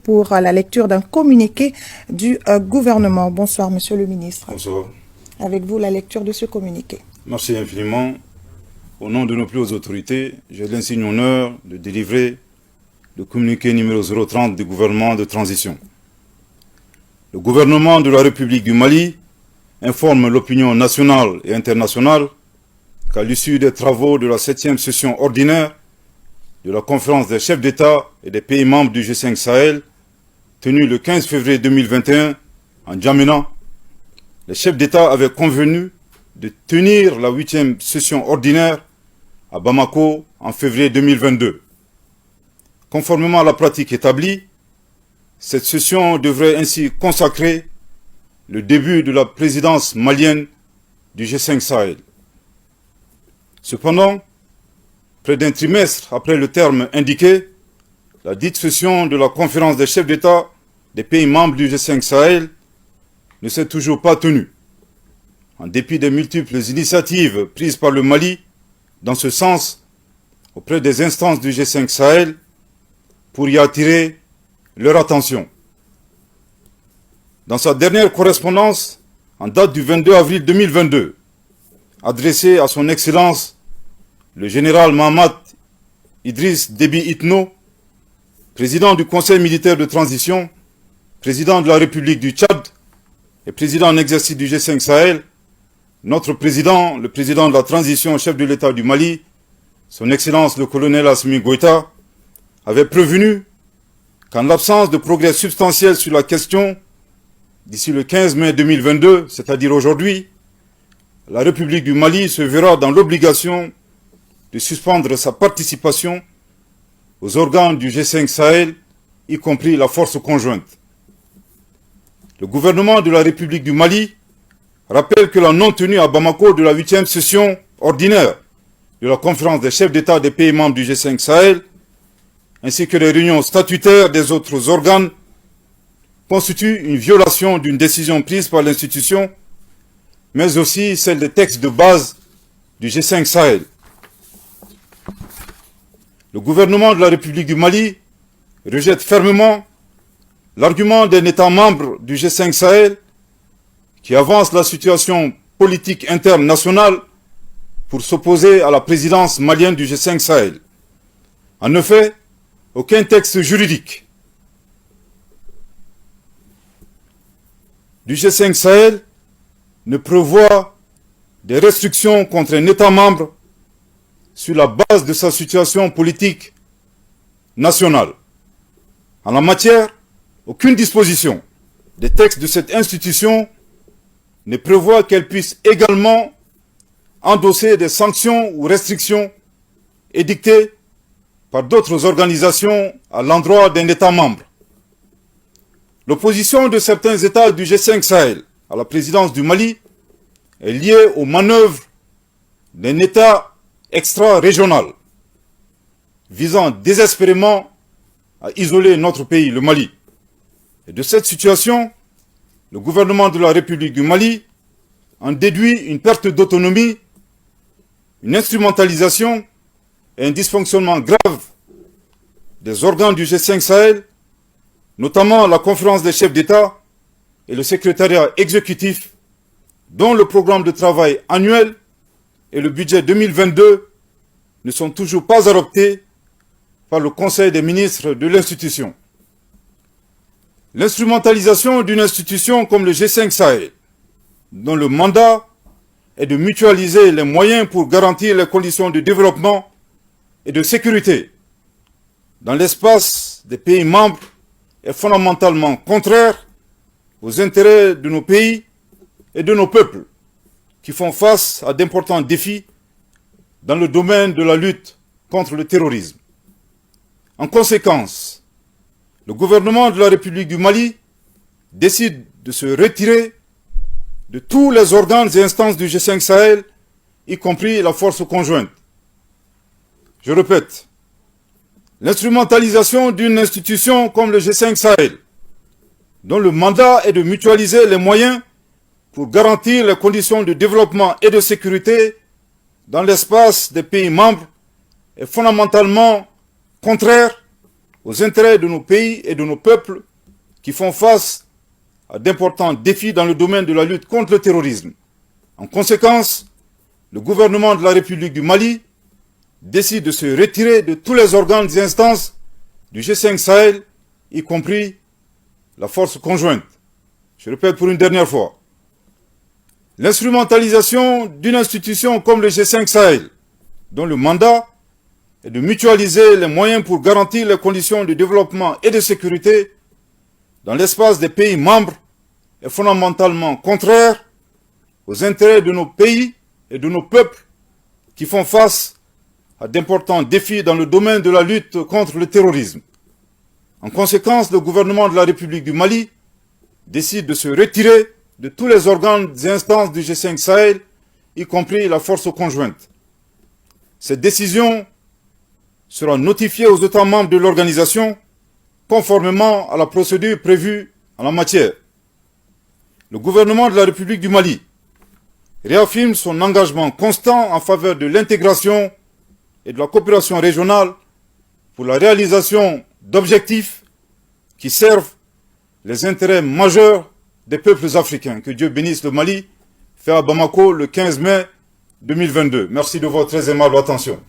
Pour la lecture d'un communiqué du gouvernement. Bonsoir, monsieur le ministre. Bonsoir. Avec vous, la lecture de ce communiqué. Merci infiniment. Au nom de nos plus hautes autorités, j'ai l'insigne honneur de délivrer le communiqué numéro 030 du gouvernement de transition. Le gouvernement de la République du Mali informe l'opinion nationale et internationale qu'à l'issue des travaux de la 7e session ordinaire de la conférence des chefs d'État et des pays membres du G5 Sahel, tenue le 15 février 2021 en N'Djamena, les chefs d'État avaient convenu de tenir la 8e session ordinaire à Bamako en février 2022. Conformément à la pratique établie, cette session devrait ainsi consacrer le début de la présidence malienne du G5 Sahel. Cependant, près d'un trimestre après le terme indiqué, la dite session de la conférence des chefs d'État des pays membres du G5 Sahel ne s'est toujours pas tenue. En dépit des multiples initiatives prises par le Mali dans ce sens auprès des instances du G5 Sahel pour y attirer leur attention. Dans sa dernière correspondance, en date du 22 avril 2022, adressée à son Excellence le général Mahamat Idriss Déby Itno, président du Conseil militaire de transition, président de la République du Tchad et président en exercice du G5 Sahel, notre président, le président de la transition, chef de l'État du Mali, son Excellence le colonel Assimi Goïta, avait prévenu qu'en l'absence de progrès substantiels sur la question, d'ici le 15 mai 2022, c'est-à-dire aujourd'hui, la République du Mali se verra dans l'obligation de suspendre sa participation aux organes du G5 Sahel, y compris la force conjointe. Le gouvernement de la République du Mali rappelle que la non-tenue à Bamako de la 8e session ordinaire de la conférence des chefs d'État des pays membres du G5 Sahel, ainsi que les réunions statutaires des autres organes, constitue une violation d'une décision prise par l'institution, mais aussi celle des textes de base du G5 Sahel. Le gouvernement de la République du Mali rejette fermement l'argument d'un État membre du G5 Sahel qui avance la situation politique interne nationale pour s'opposer à la présidence malienne du G5 Sahel. En effet, aucun texte juridique du G5 Sahel ne prévoit des restrictions contre un État membre sur la base de sa situation politique nationale. En la matière, aucune disposition des textes de cette institution ne prévoit qu'elle puisse également endosser des sanctions ou restrictions édictées par d'autres organisations à l'endroit d'un État membre. L'opposition de certains États du G5 Sahel à la présidence du Mali est liée aux manœuvres d'un État extra-régional visant désespérément à isoler notre pays, le Mali. Et de cette situation, le gouvernement de la République du Mali en déduit une perte d'autonomie, une instrumentalisation et un dysfonctionnement grave des organes du G5 Sahel, notamment la conférence des chefs d'État et le secrétariat exécutif, dont le programme de travail annuel et le budget 2022 ne sont toujours pas adoptés par le Conseil des ministres de l'institution. L'instrumentalisation d'une institution comme le G5 Sahel, dont le mandat est de mutualiser les moyens pour garantir les conditions de développement et de sécurité dans l'espace des pays membres, est fondamentalement contraire aux intérêts de nos pays et de nos peuples, qui font face à d'importants défis dans le domaine de la lutte contre le terrorisme. En conséquence, le gouvernement de la République du Mali décide de se retirer de tous les organes et instances du G5 Sahel, y compris la force conjointe. Je répète, l'instrumentalisation d'une institution comme le G5 Sahel, dont le mandat est de mutualiser les moyens pour garantir les conditions de développement et de sécurité dans l'espace des pays membres, est fondamentalement contraire aux intérêts de nos pays et de nos peuples qui font face à d'importants défis dans le domaine de la lutte contre le terrorisme. En conséquence, le gouvernement de la République du Mali décide de se retirer de tous les organes et instances du G5 Sahel, y compris la force conjointe. Je répète pour une dernière fois. L'instrumentalisation d'une institution comme le G5 Sahel, dont le mandat est de mutualiser les moyens pour garantir les conditions de développement et de sécurité dans l'espace des pays membres, est fondamentalement contraire aux intérêts de nos pays et de nos peuples qui font face à d'importants défis dans le domaine de la lutte contre le terrorisme. En conséquence, le gouvernement de la République du Mali décide de se retirer de tous les organes et instances du G5 Sahel, y compris la force conjointe. Cette décision sera notifiée aux États membres de l'organisation conformément à la procédure prévue en la matière. Le gouvernement de la République du Mali réaffirme son engagement constant en faveur de l'intégration et de la coopération régionale pour la réalisation d'objectifs qui servent les intérêts majeurs des peuples africains. Que Dieu bénisse le Mali, fait à Bamako le 15 mai 2022. Merci de votre très aimable attention.